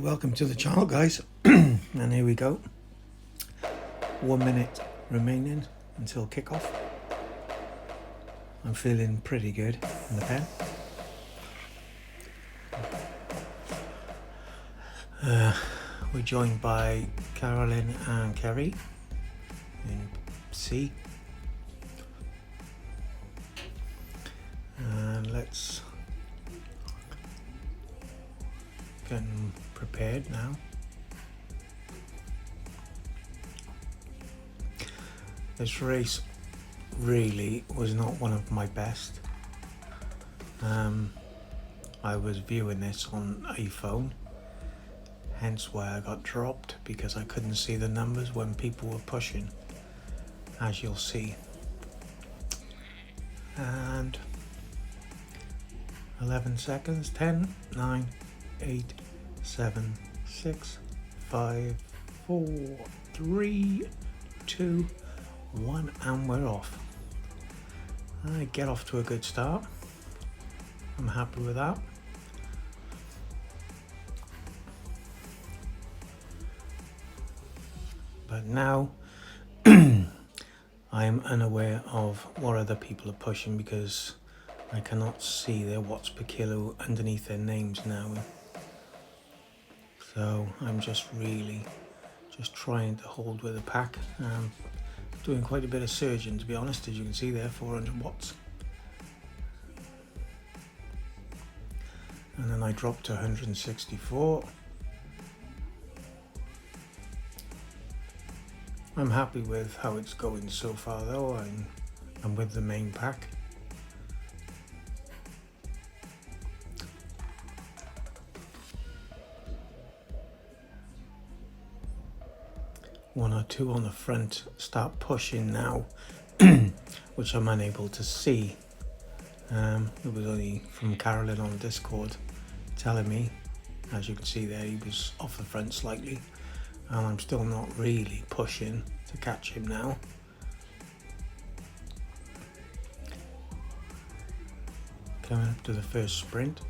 Welcome to the channel, guys. And here we go. 1 minute remaining until kickoff. I'm feeling pretty good in the pen. We're joined by Carolyn and Kerry in C. And let's get them prepared now. This race really was not one of my best. I was viewing this on iPhone, hence why I got dropped, because I couldn't see the numbers when people were pushing, as you'll see. And 11 seconds, 10, 9, 8, 7, 6, 5, 4, 3, 2, 1, and we're off. I get off to a good start. I'm happy with that. But now I'm unaware of what other people are pushing because I cannot see their watts per kilo underneath their names now. So I'm just trying to hold with the pack. Doing quite a bit of surging, to be honest, as you can see there, 400 watts. And then I dropped to 164. I'm happy with how it's going so far though. I'm with the main pack. One or two on the front start pushing now, which I'm unable to see. It was only from Carolyn on Discord telling me, as you can see there, he was off the front slightly, and I'm still not really pushing to catch him now. Coming up to the first sprint.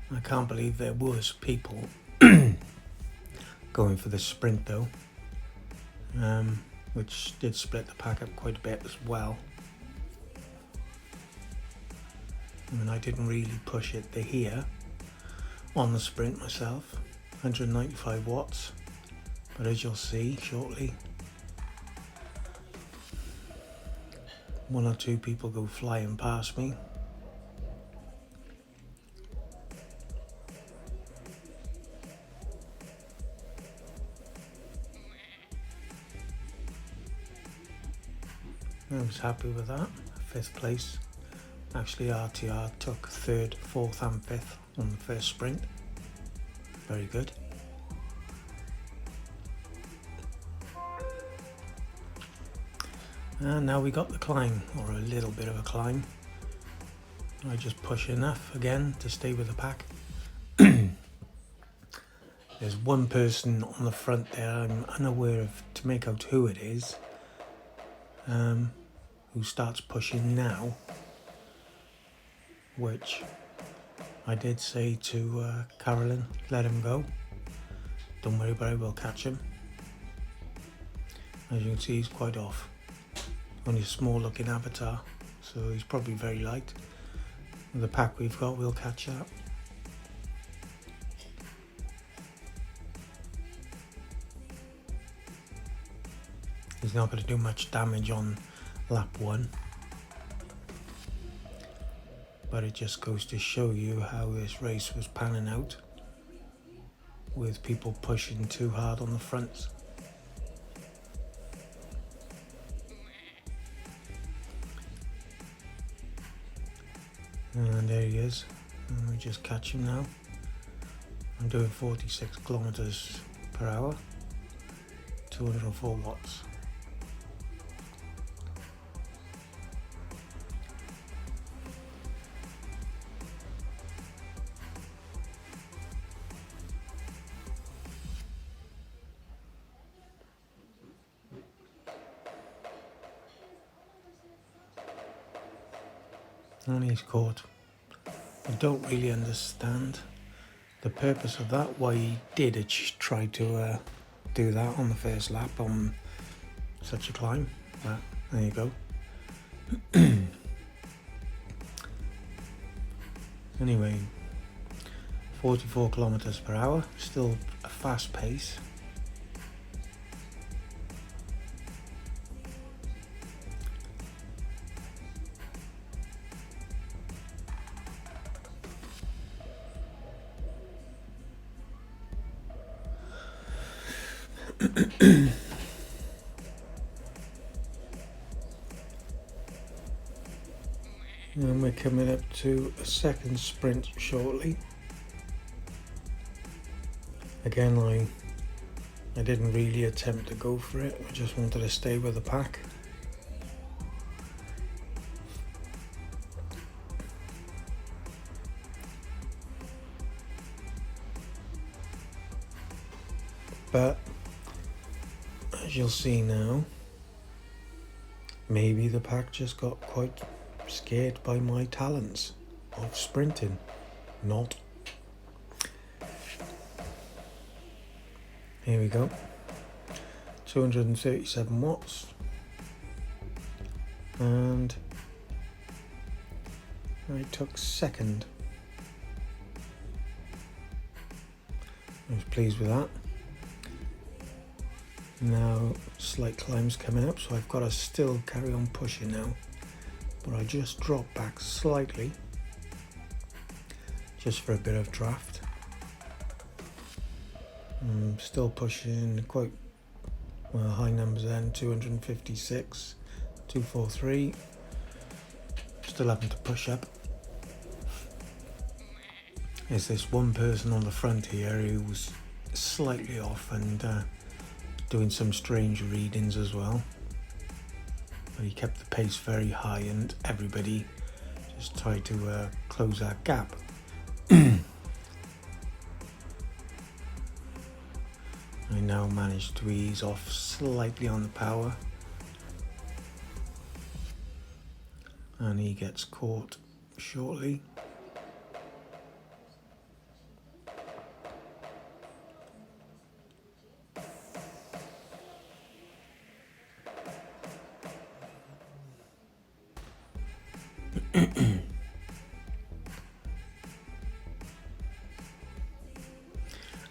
I can't believe there was people going for the sprint though, which did split the pack up quite a bit as well. I mean, I didn't really push it to here on the sprint myself, 195 watts, but as you'll see shortly, one or two people go flying past me. I was happy with that. 5th place. Actually, RTR took 3rd, 4th and 5th on the first sprint. Very good. And now we got the climb, or a little bit of a climb. I just push enough again to stay with the pack. There's one person on the front there I'm unaware of to make out who it is. Who starts pushing now, which I did say to Carolyn, let him go, don't worry about it, we'll catch him. As you can see, he's quite off, only a small looking avatar, so he's probably very light. With the pack we've got, we'll catch that. He's not going to do much damage on lap 1, but it just goes to show you how this race was panning out, with people pushing too hard on the fronts. And there he is, and we just catch him now. I'm doing 46 kilometers per hour. 204 watts. And he's caught. I don't really understand the purpose of that, why he did try to do that on the first lap on such a climb, but there you go. Anyway, 44 kilometers per hour, still a fast pace. And we're coming up to a second sprint shortly. Again, I didn't really attempt to go for it, I just wanted to stay with the pack. But as you'll see now, maybe the pack just got quite scared by my talents of sprinting. Not. Here we go. 237 watts. And I took second. I was pleased with that. Now slight climbs coming up, so I've got to still carry on pushing now, but I just dropped back slightly just for a bit of draft. I'm still pushing quite well, high numbers then, 256, 243, still having to push up. There's this one person on the front here who's slightly off and doing some strange readings as well, but he kept the pace very high and everybody just tried to close that gap. I now managed to ease off slightly on the power and he gets caught shortly.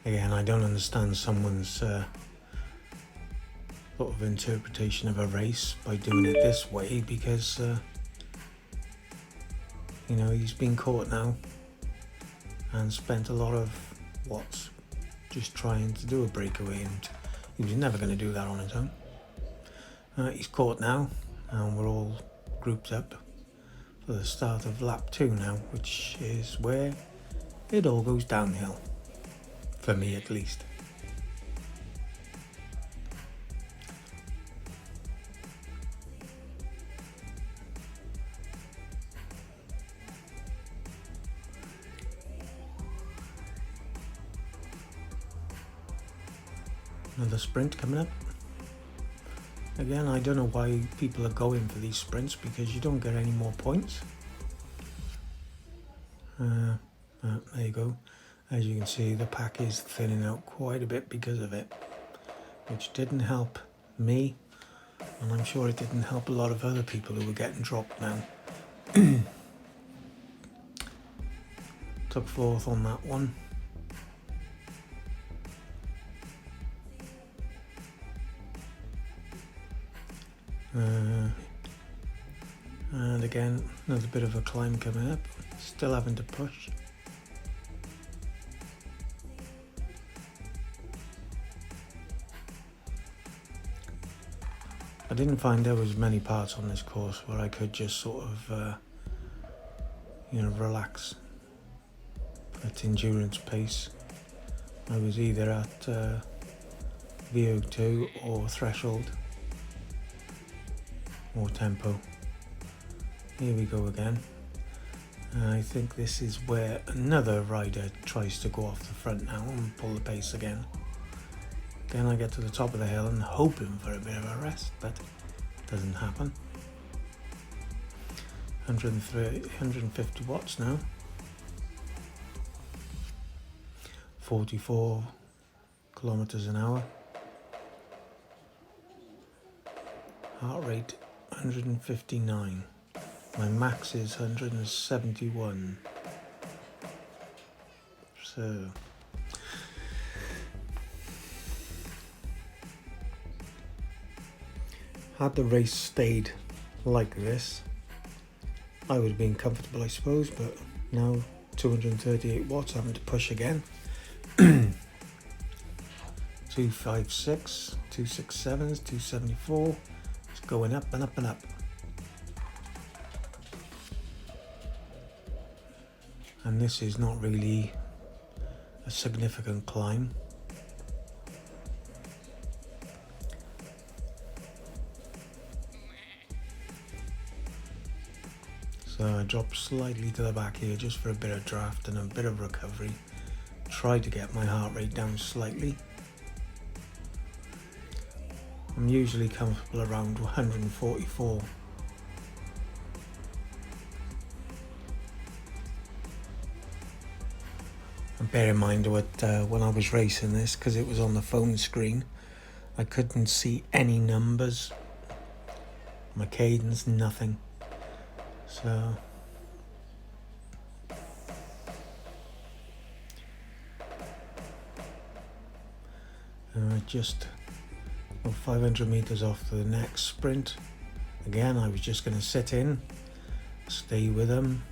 Again, I don't understand someone's sort of interpretation of a race by doing it this way, because you know, he's been caught now and spent a lot of watts just trying to do a breakaway, and he was never going to do that on his own. He's caught now and we're all grouped up for the start of lap 2 now, which is where it all goes downhill. For me at least. Another sprint coming up. Again, I don't know why people are going for these sprints, because you don't get any more points. There you go. As you can see, the pack is thinning out quite a bit because of it, which didn't help me, and I'm sure it didn't help a lot of other people who were getting dropped now. Took fourth on that one. And again, another bit of a climb coming up, still having to push. I didn't find there was many parts on this course where I could just sort of, you know, relax at endurance pace. I was either at the VO2 or threshold or tempo. Here we go again. I think this is where another rider tries to go off the front now and pull the pace again. Then I get to the top of the hill and hoping for a bit of a rest, but it doesn't happen. 150 watts now. 44 kilometers an hour. Heart rate 159. My max is 171. So had the race stayed like this, I would have been comfortable, I suppose, but now 238 watts, having to push again. 256, 267s, 274. It's going up and up and up. And this is not really a significant climb. So I dropped slightly to the back here just for a bit of draft and a bit of recovery. Tried to get my heart rate down slightly. I'm usually comfortable around 144. And bear in mind what when I was racing this, because it was on the phone screen, I couldn't see any numbers, my cadence, nothing. So just 500 meters off to the next sprint. Again, I was just going to sit in, stay with them.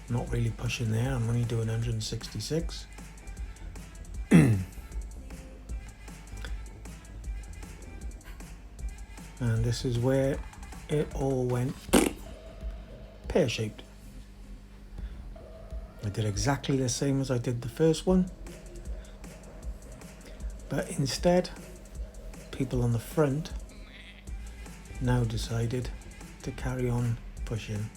Not really pushing there, I'm only doing 166. And this is where it all went pear-shaped. I did exactly the same as I did the first one, but instead people on the front now decided to carry on pushing.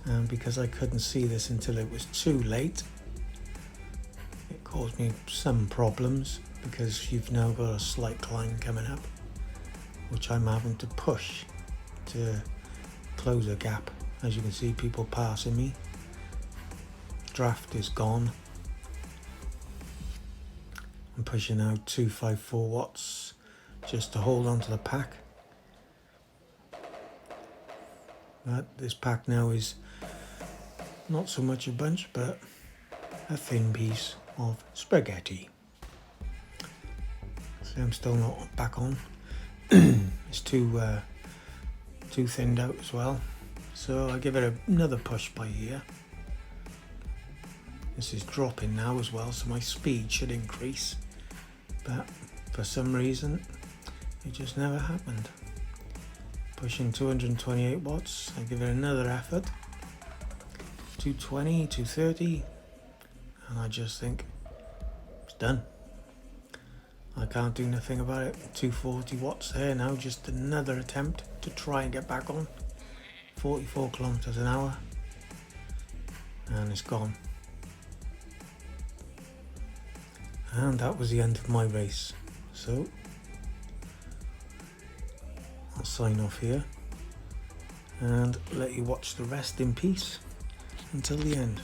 And because I couldn't see this until it was too late, it caused me some problems, because you've now got a slight climb coming up, which I'm having to push to close a gap. As you can see, people passing me. Draft is gone. I'm pushing out 254 watts just to hold on to the pack. But this pack now is not so much a bunch, but a thin piece of spaghetti. So I'm still not back on. It's too thinned out as well. So I give it another push by ear. This is dropping now as well, so my speed should increase. But for some reason, it just never happened. Pushing 228 watts, I give it another effort. 220, 230, and I just think it's done. I can't do nothing about it. 240 watts there now, just another attempt to try and get back on. 44 kilometers an hour, and it's gone. And that was the end of my race. So I'll sign off here and let you watch the rest in peace until the end.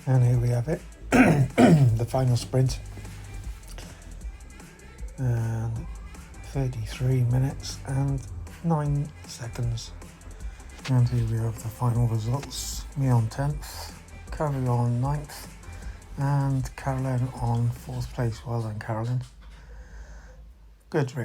And here we have it, the final sprint. And 33 minutes and 9 seconds. And here we have the final results. Me on 10th, Carolyn on 9th, and Carolyn on 4th place. Well done, Carolyn. Good race.